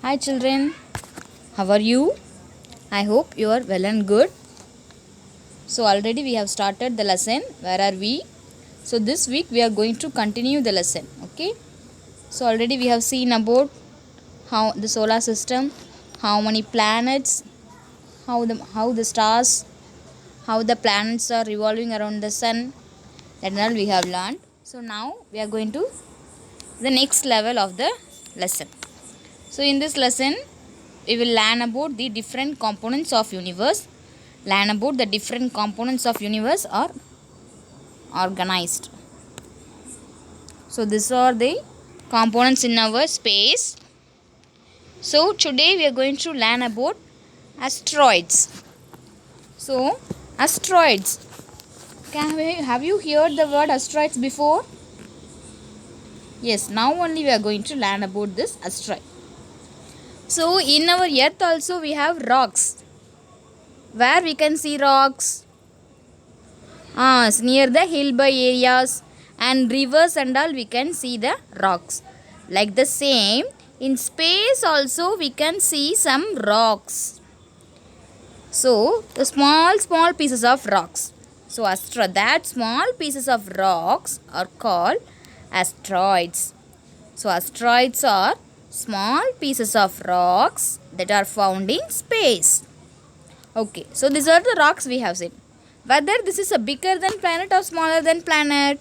Hi children, how are you? I hope you are well and good. So already we have started the lesson. Where are we? So this week we are going to continue the lesson. Okay. So already we have seen about how the solar system, how many planets, how the stars, how the planets are revolving around the sun. That all we have learned. So now we are going to the next level of the lesson. So in this lesson we will learn about the different components of universe. Learn about the different components of universe are organized. So these are the components in our space. So today we are going to learn about asteroids. So asteroids. Have you heard the word asteroids before? Yes, now only we are going to learn about this asteroid. So in our earth also we have rocks. Where we can see rocks? Near the hill by areas and rivers and all we can see the rocks. Like the same, in space also we can see some rocks. So, the small pieces of rocks. So, that small pieces of rocks are called asteroids. So, asteroids are small pieces of rocks that are found in space. Okay, so these are the rocks we have seen. Whether this is a bigger than planet or smaller than planet?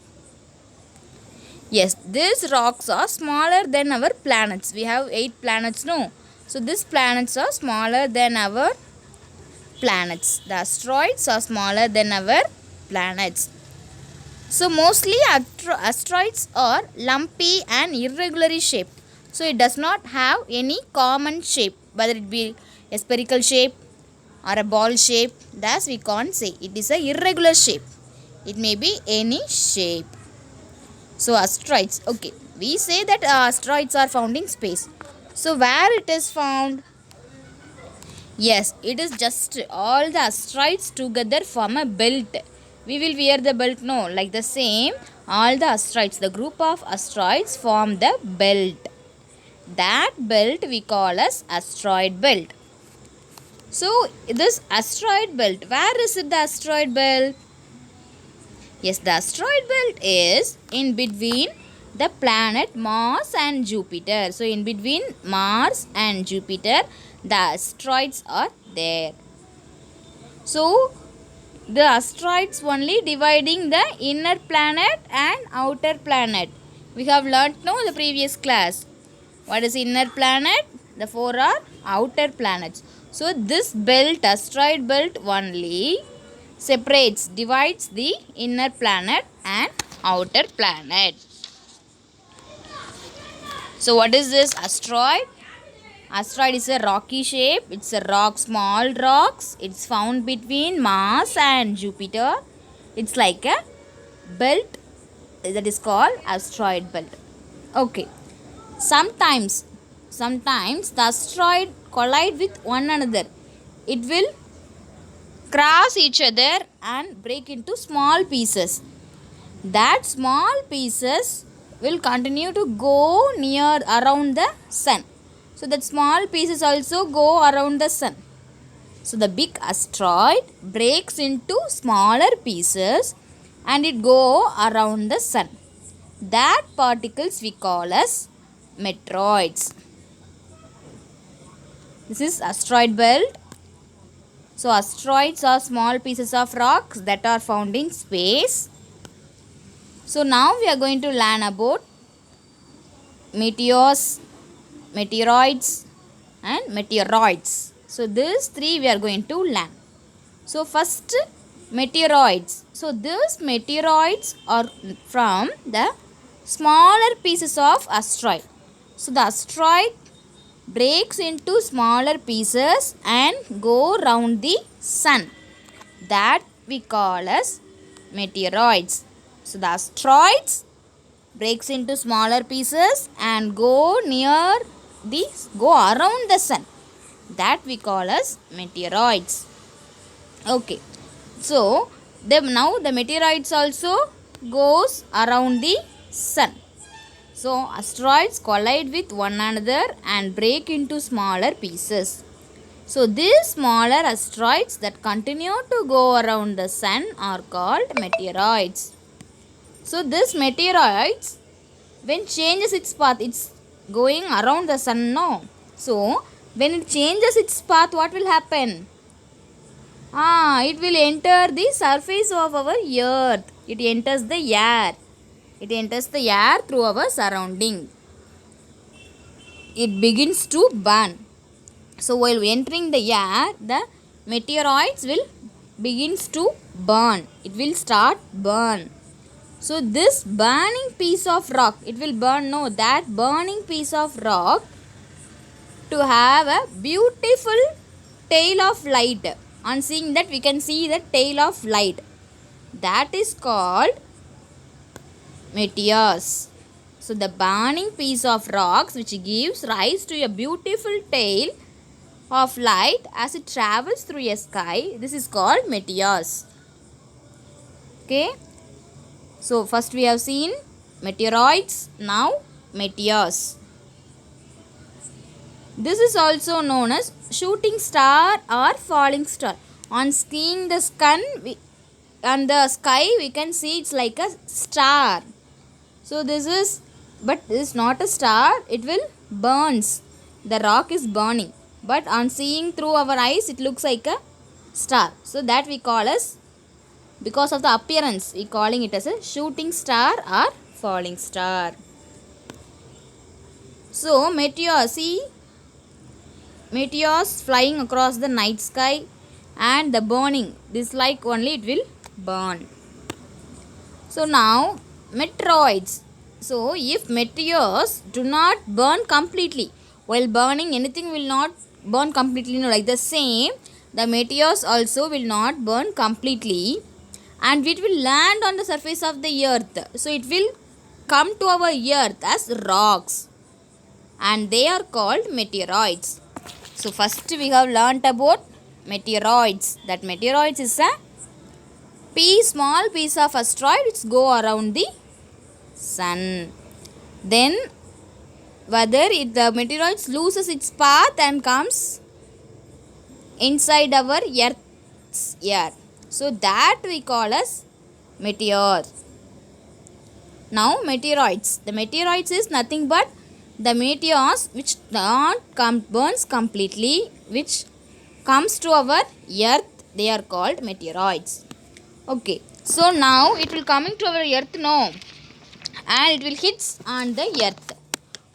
Yes, these rocks are smaller than our planets. We have 8 planets, no? So these planets are smaller than our planets. The asteroids are smaller than our planets. So mostly asteroids are lumpy and irregular shape. So it does not have any common shape, whether it be a spherical shape or a ball shape. Thus we can't say it is a irregular shape. It may be any shape. So asteroids, okay, we say that asteroids are found in space. So where it is found? Yes, it is just all the asteroids together form a belt. We will wear the belt, no, like the same, all the asteroids, the group of asteroids form the belt. That belt we call as asteroid belt. So this asteroid belt, where is it, the asteroid belt? Yes, the asteroid belt is in between the planet Mars and Jupiter. So in between Mars and Jupiter, the asteroids are there. So the asteroids only dividing the inner planet and outer planet. We have learnt no the previous class. What is inner planet? The 4 are outer planets. So this belt, asteroid belt only divides the inner planet and outer planet. So what is this asteroid? Asteroid is a rocky shape. It's a small rocks. It's found between Mars and Jupiter. It's like a belt that is called asteroid belt. Okay. Sometimes the asteroid collide with one another. It will cross each other and break into small pieces. That small pieces will continue to go near around the sun. So that small pieces also go around the sun. So the big asteroid breaks into smaller pieces and it go around the sun. That particles we call as meteoroids. This is asteroid belt. So asteroids are small pieces of rocks that are found in space. So now we are going to learn about meteors, meteoroids and meteoroids. So these 3 we are going to learn. So first meteoroids. So these meteoroids are from the smaller pieces of asteroid. So the asteroid breaks into smaller pieces and go round the sun. That we call as meteoroids. So the asteroids breaks into smaller pieces and go around the sun. That we call as meteoroids. Okay. So now the meteoroids also goes around the sun. So asteroids collide with one another and break into smaller pieces. So these smaller asteroids that continue to go around the sun are called meteoroids. So this meteoroids, when changes its path, it's going around the sun, no? So when it changes its path, what will happen? It will enter the surface of our earth. It enters the air. It enters the air through our surrounding. It begins to burn. So while entering the air, the meteoroids will begins to burn. It will start burn. So this burning piece of rock, it will burn, no, that burning piece of rock to have a beautiful tail of light. On seeing that, we can see the tail of light. That is called meteors. So the burning piece of rocks which gives rise to a beautiful tail of light as it travels through a sky, this is called meteors. Okay. So first we have seen meteoroids, now meteors. This is also known as shooting star or falling star. On seeing the sun and the sky, we can see it's like a star. So this is, but this is not a star, it will burns. The rock is burning. But on seeing through our eyes, it looks like a star. So that we call as, because of the appearance, we calling it as a shooting star or falling star. So meteors, see, meteors flying across the night sky and the burning, this like only it will burn. So now meteoroids. So if meteors do not burn completely, while burning anything will not burn completely, no, like the same, the meteors also will not burn completely and it will land on the surface of the earth. So it will come to our earth as rocks and they are called meteoroids. So first we have learnt about meteoroids. That meteoroids is a small piece of asteroid which go around the sun. Then whether the meteoroids loses its path and comes inside our earth's air. So that we call as meteor. Now meteoroids. The meteoroids is nothing but the meteors which not burns completely, which comes to our earth, they are called meteoroids. Okay, so now it will coming to our earth, no, and it will hit on the earth.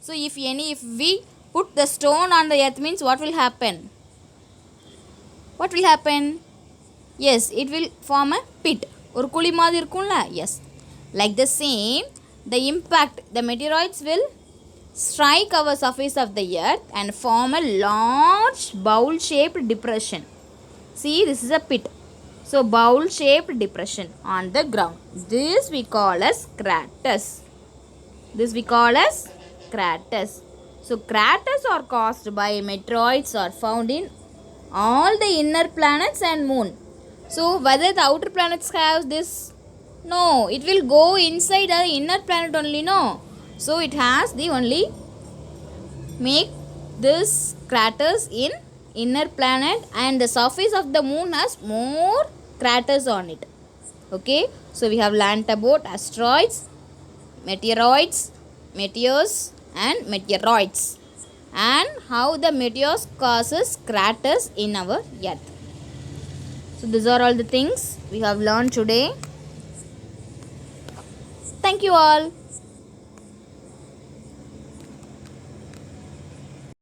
So if we put the stone on the earth, means what will happen? What will happen? Yes, it will form a pit. ஒரு குழி மாதிரி இருக்கும்ல? Yes. Like the same, the impact, the meteoroids will strike our surface of the earth and form a large bowl-shaped depression. See, this is a pit. So bowl-shaped depression on the ground. This we call as craters. This we call as craters. So craters are caused by meteoroids are found in all the inner planets and moon. So whether the outer planets have this? No, it will go inside the inner planet only, no. So it has the only make this craters in inner planet and the surface of the moon has more craters on it. Okay, so we have learnt about asteroids, meteoroids, meteors and meteoroids and how the meteors causes craters in our earth. So these are all the things we have learned today. Thank you all.